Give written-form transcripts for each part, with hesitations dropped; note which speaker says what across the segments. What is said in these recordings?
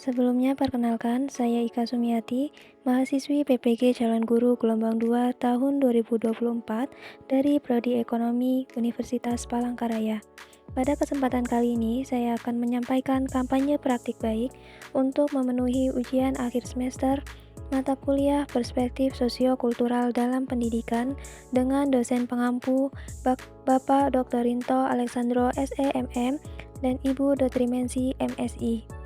Speaker 1: Sebelumnya perkenalkan, saya Ika Sumiati, mahasiswi PPG Calon Guru Gelombang 2 tahun 2024 dari Prodi Ekonomi Universitas Palangkaraya. Pada kesempatan kali ini, saya akan menyampaikan kampanye praktik baik untuk memenuhi ujian akhir semester mata kuliah Perspektif Sosiokultural dalam Pendidikan dengan dosen pengampu Bapak Dr. Rinto Alexandro SEMM dan Ibu Dotrimensi MSI.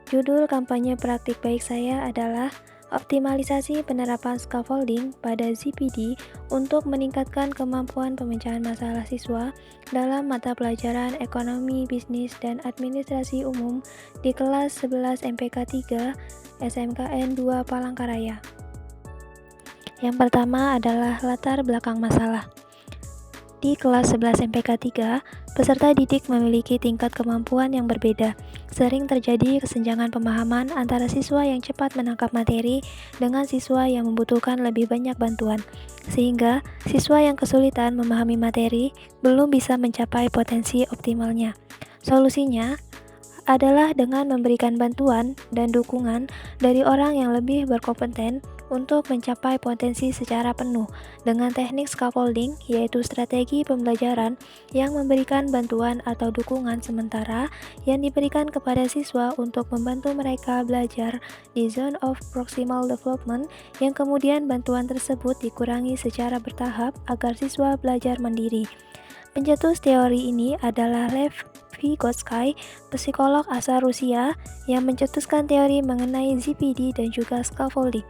Speaker 1: Judul kampanye praktik baik saya adalah optimalisasi penerapan scaffolding pada ZPD untuk meningkatkan kemampuan pemecahan masalah siswa dalam mata pelajaran Ekonomi, Bisnis, dan Administrasi Umum di kelas 11 MPK 3 SMKN 2 Palangkaraya. Yang pertama adalah latar belakang masalah. Di kelas 11 MPK 3, peserta didik memiliki tingkat kemampuan yang berbeda. Sering terjadi kesenjangan pemahaman antara siswa yang cepat menangkap materi dengan siswa yang membutuhkan lebih banyak bantuan, sehingga siswa yang kesulitan memahami materi belum bisa mencapai potensi optimalnya. Solusinya adalah dengan memberikan bantuan dan dukungan dari orang yang lebih berkompeten untuk mencapai potensi secara penuh dengan teknik scaffolding, yaitu strategi pembelajaran yang memberikan bantuan atau dukungan sementara yang diberikan kepada siswa untuk membantu mereka belajar di zone of proximal development, yang kemudian bantuan tersebut dikurangi secara bertahap agar siswa belajar mandiri. Pencetus teori ini adalah Lev Vygotsky, psikolog asal Rusia yang mencetuskan teori mengenai ZPD dan juga scaffolding.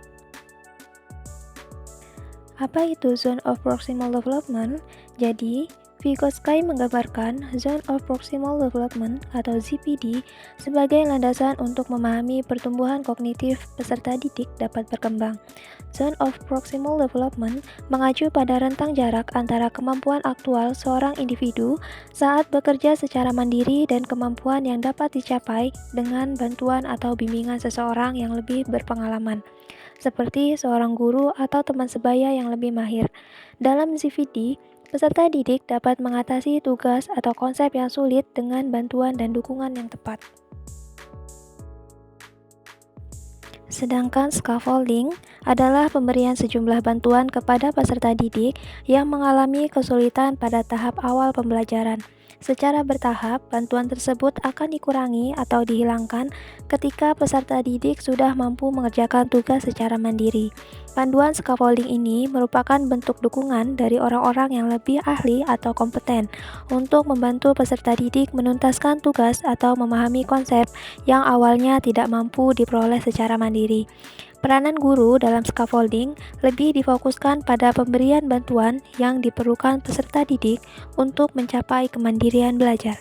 Speaker 1: Apa itu Zone of Proximal Development? Jadi, Vygotsky menggambarkan Zone of Proximal Development atau ZPD sebagai landasan untuk memahami pertumbuhan kognitif peserta didik dapat berkembang. Zone of Proximal Development mengacu pada rentang jarak antara kemampuan aktual seorang individu saat bekerja secara mandiri dan kemampuan yang dapat dicapai dengan bantuan atau bimbingan seseorang yang lebih berpengalaman, seperti seorang guru atau teman sebaya yang lebih mahir. Dalam ZPD, peserta didik dapat mengatasi tugas atau konsep yang sulit dengan bantuan dan dukungan yang tepat. Sedangkan scaffolding adalah pemberian sejumlah bantuan kepada peserta didik yang mengalami kesulitan pada tahap awal pembelajaran. Secara bertahap, bantuan tersebut akan dikurangi atau dihilangkan ketika peserta didik sudah mampu mengerjakan tugas secara mandiri. Panduan scaffolding ini merupakan bentuk dukungan dari orang-orang yang lebih ahli atau kompeten untuk membantu peserta didik menuntaskan tugas atau memahami konsep yang awalnya tidak mampu diperoleh secara mandiri. Peranan guru dalam scaffolding lebih difokuskan pada pemberian bantuan yang diperlukan peserta didik untuk mencapai kemandirian belajar.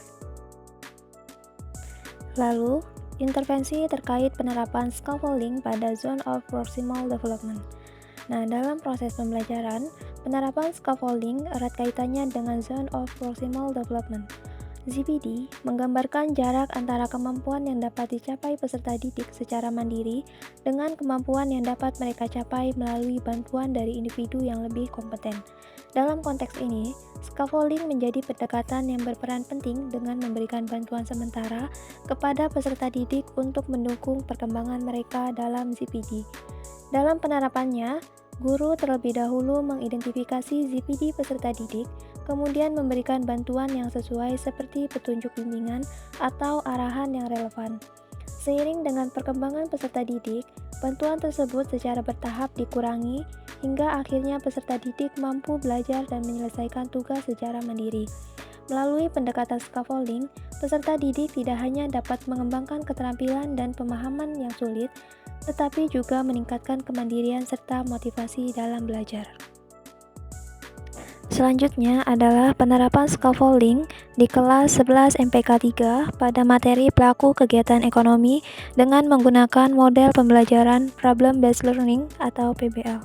Speaker 1: Lalu, intervensi terkait penerapan scaffolding pada Zone of Proximal Development. Nah, dalam proses pembelajaran, penerapan scaffolding erat kaitannya dengan Zone of Proximal Development. ZPD menggambarkan jarak antara kemampuan yang dapat dicapai peserta didik secara mandiri dengan kemampuan yang dapat mereka capai melalui bantuan dari individu yang lebih kompeten. Dalam konteks ini, scaffolding menjadi pendekatan yang berperan penting dengan memberikan bantuan sementara kepada peserta didik untuk mendukung perkembangan mereka dalam ZPD. Dalam penerapannya, guru terlebih dahulu mengidentifikasi ZPD peserta didik, kemudian memberikan bantuan yang sesuai seperti petunjuk bimbingan atau arahan yang relevan. Seiring dengan perkembangan peserta didik, bantuan tersebut secara bertahap dikurangi hingga akhirnya peserta didik mampu belajar dan menyelesaikan tugas secara mandiri. Melalui pendekatan scaffolding, peserta didik tidak hanya dapat mengembangkan keterampilan dan pemahaman yang sulit, tetapi juga meningkatkan kemandirian serta motivasi dalam belajar. Selanjutnya adalah penerapan scaffolding di kelas 11 MPK 3 pada materi pelaku kegiatan ekonomi dengan menggunakan model pembelajaran Problem Based Learning atau PBL.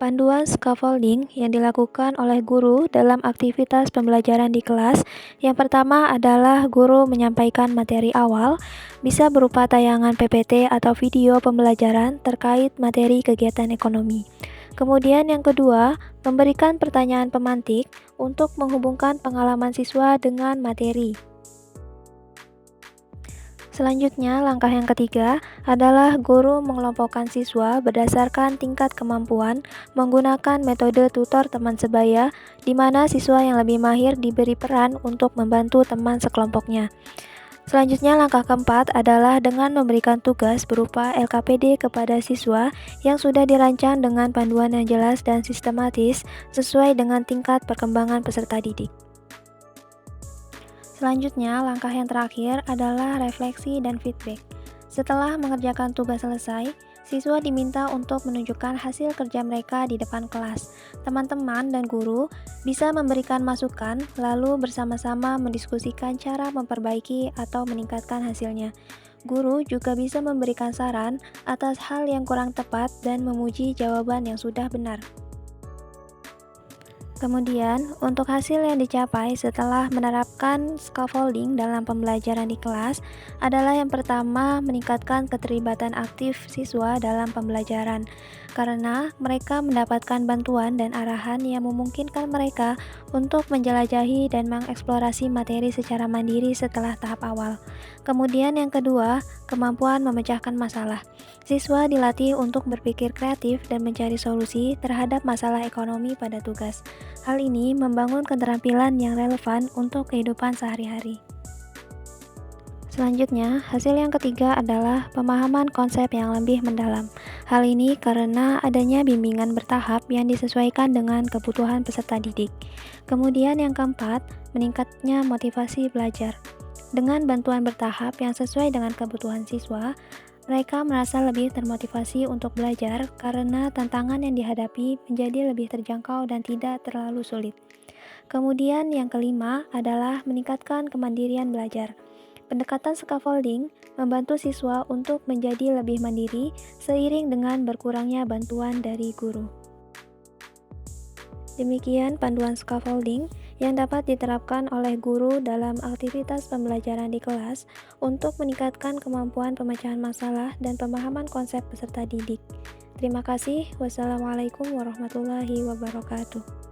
Speaker 1: Panduan scaffolding yang dilakukan oleh guru dalam aktivitas pembelajaran di kelas. Yang pertama adalah guru menyampaikan materi awal, bisa berupa tayangan PPT atau video pembelajaran terkait materi kegiatan ekonomi. Kemudian yang kedua, memberikan pertanyaan pemantik untuk menghubungkan pengalaman siswa dengan materi. Selanjutnya, langkah yang ketiga adalah guru mengelompokkan siswa berdasarkan tingkat kemampuan menggunakan metode tutor teman sebaya, di mana siswa yang lebih mahir diberi peran untuk membantu teman sekelompoknya. Selanjutnya, langkah keempat adalah dengan memberikan tugas berupa LKPD kepada siswa yang sudah dirancang dengan panduan yang jelas dan sistematis sesuai dengan tingkat perkembangan peserta didik. Selanjutnya, langkah yang terakhir adalah refleksi dan feedback. Setelah mengerjakan tugas selesai, siswa diminta untuk menunjukkan hasil kerja mereka di depan kelas. Teman-teman dan guru bisa memberikan masukan, lalu bersama-sama mendiskusikan cara memperbaiki atau meningkatkan hasilnya. Guru juga bisa memberikan saran atas hal yang kurang tepat dan memuji jawaban yang sudah benar. Kemudian, untuk hasil yang dicapai setelah menerapkan scaffolding dalam pembelajaran di kelas adalah yang pertama, meningkatkan keterlibatan aktif siswa dalam pembelajaran, karena mereka mendapatkan bantuan dan arahan yang memungkinkan mereka untuk menjelajahi dan mengeksplorasi materi secara mandiri setelah tahap awal. Kemudian yang kedua, kemampuan memecahkan masalah. Siswa dilatih untuk berpikir kreatif dan mencari solusi terhadap masalah ekonomi pada tugas. Hal ini membangun keterampilan yang relevan untuk kehidupan sehari-hari. Selanjutnya, hasil yang ketiga adalah pemahaman konsep yang lebih mendalam. Hal ini karena adanya bimbingan bertahap yang disesuaikan dengan kebutuhan peserta didik. Kemudian yang keempat, meningkatnya motivasi belajar. Dengan bantuan bertahap yang sesuai dengan kebutuhan siswa, mereka merasa lebih termotivasi untuk belajar karena tantangan yang dihadapi menjadi lebih terjangkau dan tidak terlalu sulit. Kemudian yang kelima adalah meningkatkan kemandirian belajar. Pendekatan scaffolding membantu siswa untuk menjadi lebih mandiri seiring dengan berkurangnya bantuan dari guru. Demikian panduan scaffolding yang dapat diterapkan oleh guru dalam aktivitas pembelajaran di kelas untuk meningkatkan kemampuan pemecahan masalah dan pemahaman konsep peserta didik. Terima kasih. Wassalamualaikum warahmatullahi wabarakatuh.